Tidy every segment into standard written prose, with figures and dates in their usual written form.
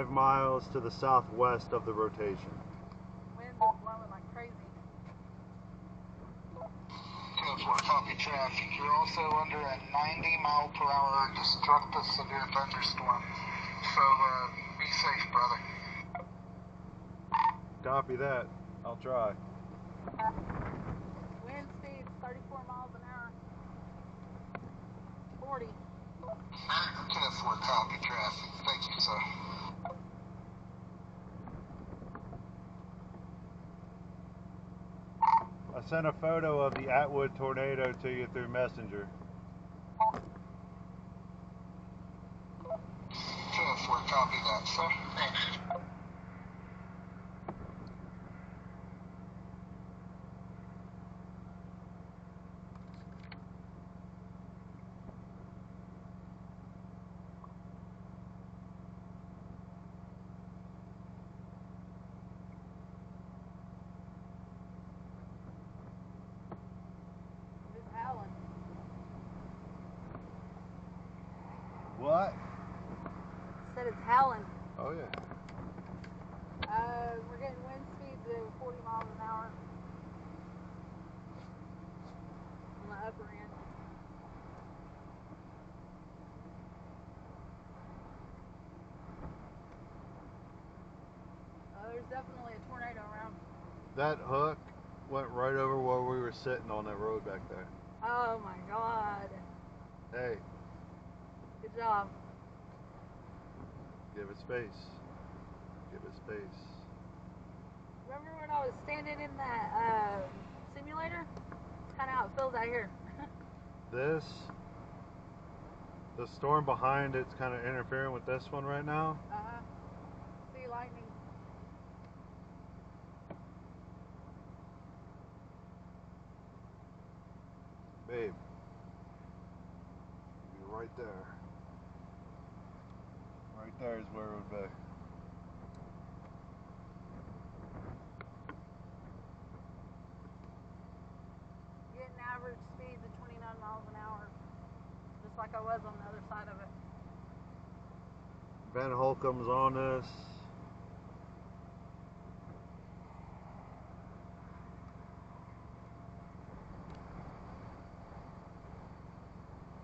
5 miles to the southwest of the rotation. Wind is blowing like crazy. 10-4, copy traffic. You're also under a 90-mile-per-hour destructive severe thunderstorm. So, be safe, brother. Copy that. I'll try. Wind speed 34 miles an hour. 40. 10-4, copy traffic. Thank you, sir. I sent a photo of the Atwood tornado to you through Messenger. 10-4, copy that, sir. Thanks. It's howling. What? Said it's howling. Oh yeah. We're getting wind speed to 40 miles an hour on the upper end. There's definitely a tornado around. That hook went right over where we were sitting on that road back there. Oh my god. Hey, Good job. give it space. Give it space. Remember when I was standing in that simulator? Kind of how it feels out here. The storm behind it's kind of interfering with this one right now. Uh-huh. See lightning. Babe, you're right there. Right there is where it would be. Getting average speeds of 29 miles an hour. Just like I was on the other side of it. Ben Holcomb's on this.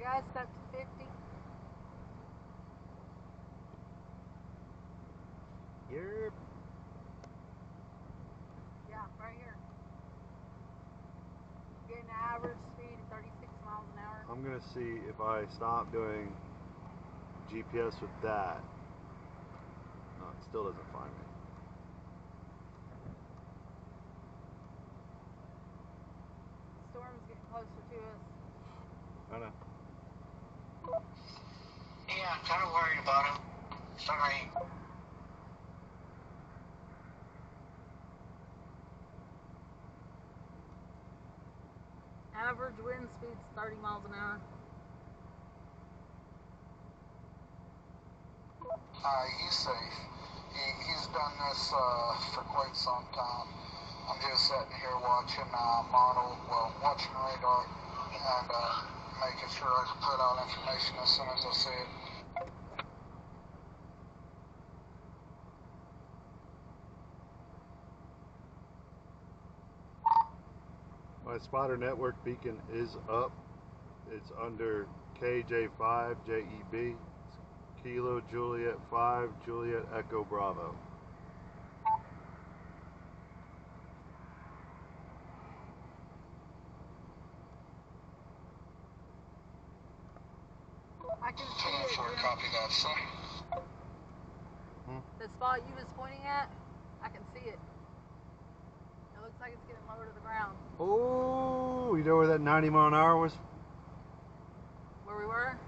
Guys, got to 50. Yep. Yeah, right here. Getting an average speed of 36 miles an hour. I'm gonna see if I stop doing GPS with that. No, it still doesn't find me. The storm's getting closer to us. I know. Yeah, I'm kind of worried about him. Sorry. Average wind speed's 30 miles an hour. He's safe. He's done this for quite some time. I'm just sitting here watching watching radar and making sure I can put out information as soon as I see it. My spotter network beacon is up. It's under KJ5 JEB. It's Kilo Juliet 5 Juliet Echo Bravo. I can see it. 10-4, copy that, sir. The spot you was pointing at, I can see it. It looks like it's getting lower to the ground. Oh, you know where that 90 mile an hour was? Where we were?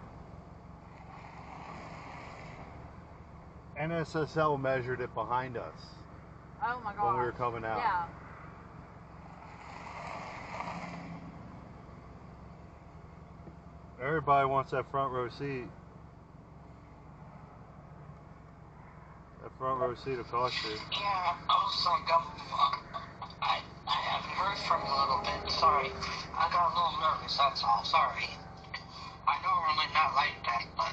NSSL measured it behind us Oh my god. when we were coming out. Yeah. Everybody wants that front row seat. That front row seat will cost you. Yeah, I was like, I haven't heard from you a little bit. Sorry. I got a little nervous, that's all. Sorry. I normally not like that, but